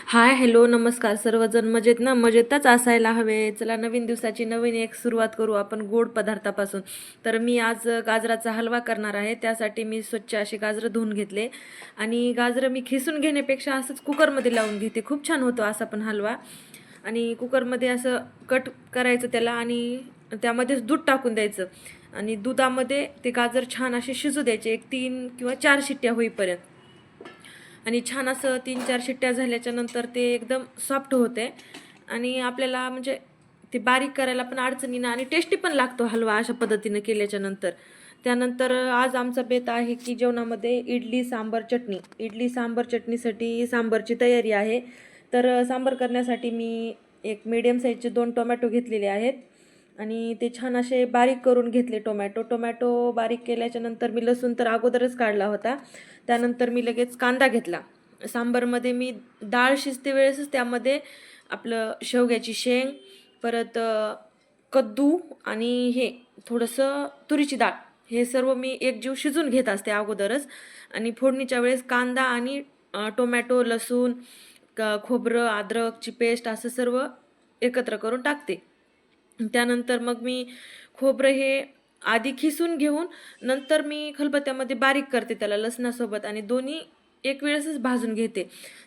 हाय, hello, नमस्कार. सर्वजण मजेत ना? मजेतच असायला हवे. चला, नवीन दिवसाची नवीन एक सुरुवात करू आपण गोड पदार्थापासून. तर मी आज गाजराचा हलवा करणार आहे. त्यासाठी मी स्वच्छ अशी गाजरं धुवून घेतले आणि गाजरं मी खिसून घेण्यापेक्षा असंच कुकरमध्ये लावून घेते. खूप छान होतो असा पण हलवा. आणि कुकरमध्ये असं कट करायचं त्याला आणि त्यामध्येच दूध टाकून द्यायचं आणि दुधामध्ये ते गाजर छान असे शिजू द्यायचे, एक 3 किंवा 4 शिट्ट्या होईपर्यंत. आणि छान असं 3-4 शिट्ट्या झाल्याच्या नंतर ते एकदम सॉफ्ट होते आणि आपल्याला म्हणजे ते बारीक करायला पण अडचणीनं आणि टेस्टी पण लागतो हलवा अशा पद्धतीनं केल्याच्या नंतर. त्यानंतर आज आमचा बेत आहे की जेवणामध्ये इडली सांबार चटणी. इडली सांबार चटणीसाठी सांबारची तयारी आहे. तर सांबार करण्यासाठी मी एक मीडियम साईजचे 2 टोमॅटो घेतलेले आहेत आणि ते छान असे बारीक करून घेतले टोमॅटो. टोमॅटो बारीक केल्याच्या नंतर मी लसूण तर अगोदरच काढला होता. त्यानंतर मी लगेच कांदा घेतला. सांबारमध्ये मी डाळ शिजते वेळेसच त्यामध्ये आपलं शेवग्याची शेंग, परत कद्दू आणि हे थोडंसं तुरीची डाळ, हे सर्व मी एकजीव शिजून घेत असते अगोदरच. आणि फोडणीच्या वेळेस कांदा आणि टोमॅटो, लसूण, खोबरं, अद्रकची पेस्ट असं सर्व एकत्र करून टाकते. त्यानंतर मग मी खोबरं हे आधी खिसून घेऊन नंतर मी खलबत्त्यामध्ये बारीक करते त्याला लसणासोबत आणि दोन्ही एक वेळेसच भाजून घेते.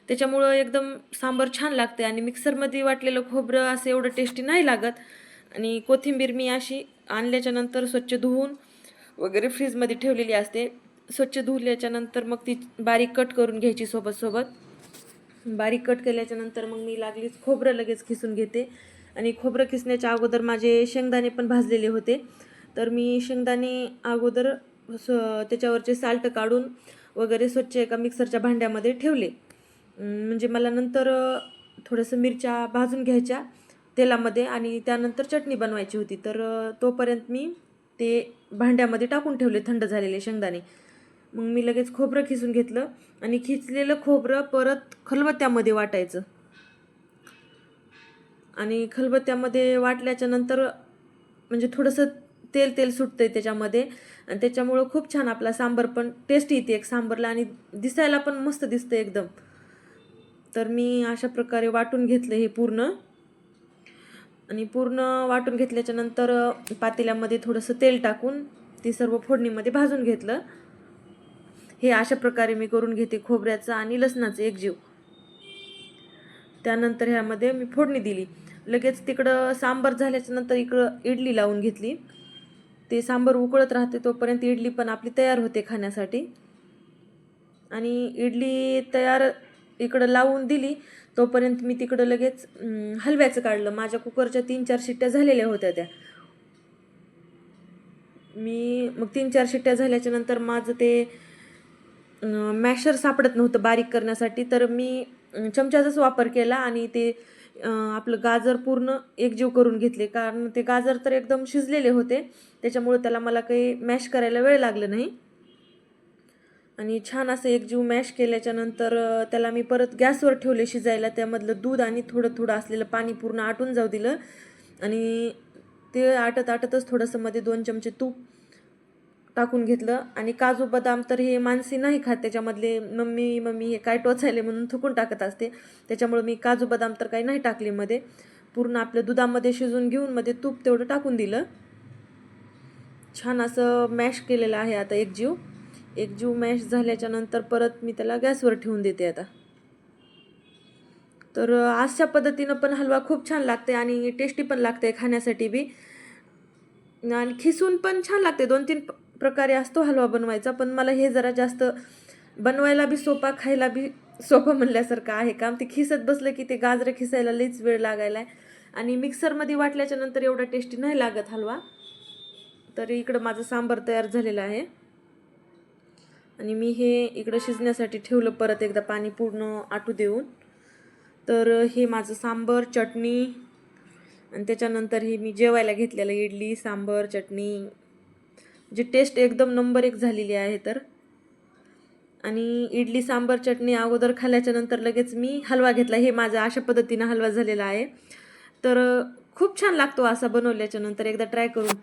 त्याच्यामुळं एकदम सांबार छान लागते आणि मिक्सरमध्ये वाटलेलं खोबरं असं एवढं टेस्टी नाही लागत. आणि कोथिंबीर मी अशी आणल्याच्या नंतर स्वच्छ धुवून वगैरे फ्रीजमध्ये ठेवलेली असते. स्वच्छ धुल्याच्या नंतर मग ती बारीक कट करून घ्यायची सोबत. बारीक कट केल्याच्या नंतर मग मी लागलीच खोबरं लगेच खिसून घेते आणि खोबरं खिसण्याच्या अगोदर माझे शेंगदाणे पण भाजलेले होते. तर मी शेंगदाणे अगोदर त्याच्यावरचे साल्ट काढून वगैरे स्वच्छ एका मिक्सरच्या भांड्यामध्ये ठेवले. म्हणजे मला नंतर थोडंसं मिरच्या भाजून घ्यायच्या तेलामध्ये आणि त्यानंतर चटणी बनवायची होती. तर तोपर्यंत मी ते भांड्यामध्ये टाकून ठेवले थंड झालेले शेंगदाणे. मग मी लगेच खोबरं खिसून घेतलं आणि खिचलेलं खोबरं परत खलबत्त्यामध्ये वाटायचं आणि खलबत्त्यामध्ये वाटल्याच्या नंतर म्हणजे थोडंसं तेल तेल सुटतंय त्याच्यामध्ये आणि त्याच्यामुळं खूप छान आपला सांबार पण टेस्टी येते एक सांबारला आणि दिसायला पण मस्त दिसतं एकदम. तर मी अशा प्रकारे वाटून घेतलं हे पूर्ण आणि पूर्ण वाटून घेतल्याच्या नंतर पातेल्यामध्ये थोडंसं तेल टाकून ते सर्व फोडणीमध्ये भाजून घेतलं. हे अशा प्रकारे मी करून घेते खोबऱ्याचं आणि लसणाचं एकजीव. त्यानंतर ह्यामध्ये मी फोडणी दिली. लगेच तिकडं सांबार झाल्याच्या नंतर इकडं इडली लावून घेतली. ते सांबार उकळत राहते तोपर्यंत इडली पण आपली तयार होते खाण्यासाठी. आणि इडली तयार इकडं लावून दिली तोपर्यंत मी तिकडं लगेच हलव्याचं काढलं. माझ्या कुकरच्या 3-4 शिट्ट्या झालेल्या होत्या त्या. मी मग 3-4 शिट्ट्या झाल्याच्या नंतर माझं ते मॅशर सापडत नव्हतं बारीक करण्यासाठी. तर मी चमच्याचाच वापर केला आणि ते आपलं गाजर पूर्ण एकजीव करून घेतले. कारण ते गाजर तर एकदम शिजलेले होते त्याच्यामुळे त्याला मला काही मॅश करायला वेळ लागला नाही. आणि छान असं एकजीव मॅश केल्याच्या नंतर त्याला मी परत गॅसवर ठेवले शिजायला. त्यामधलं दूध आणि थोडं असलेलं पाणी पूर्ण आटून जाऊ दिलं आणि ते आटतच थोडंसं मध्ये 2 चमचे तूप टाकून घेतलं. आणि काजू बदाम तर हे मानसी नाही खात, त्याच्यामधले मम्मी हे काय टोचायले म्हणून थुकून टाकत असते. त्याच्यामुळे मी काजू बदाम तर काही नाही टाकले मध्ये. पूर्ण आपल्या दुधामध्ये शिजून घेऊन मध्ये तूप तेवढं टाकून दिलं. छान असं मॅश केलेलं आहे आता एकजीव मॅश झाल्याच्या नंतर परत मी त्याला गॅसवर ठेवून देते आता. तर अशा पद्धतीनं पण हलवा खूप छान लागते आणि टेस्टी पण लागते खाण्यासाठी बी आणि खिसून पण छान लागते. 2-3 प्रकारे असतो हलवा बनवायचा, पण मला हे जरा जास्त बनवायला बी सोपा, खायला बी सोपं म्हणल्यासारखं आहे काम. ते खिसत बसलं की ते गाजरं खिसायला लईच वेळ लागायला आहे आणि मिक्सरमध्ये वाटल्याच्या नंतर एवढा टेस्टी नाही लागत हलवा. तर इकडं माझं सांबार तयार झालेलं आहे आणि मी हे इकडं शिजण्यासाठी ठेवलं परत एकदा पाणी पूर्ण आटू देऊन. तर हे माझं सांबार, चटणी आणि त्याच्यानंतर ही मी जेवायला घेतलेलं इडली, सांबार, चटणी, जी टेस्ट एकदम नंबर 1 झालेली आहे. तर आणि इडली, सांबार, चटणी अगोदर खाल्ल्याच्या नंतर लगेच मी हलवा घेतला. हे माझा अशा पद्धतीनं हलवा झालेला आहे. तर खूप छान लागतो असा बनवल्याच्या नंतर, एकदा ट्राय करून पहा.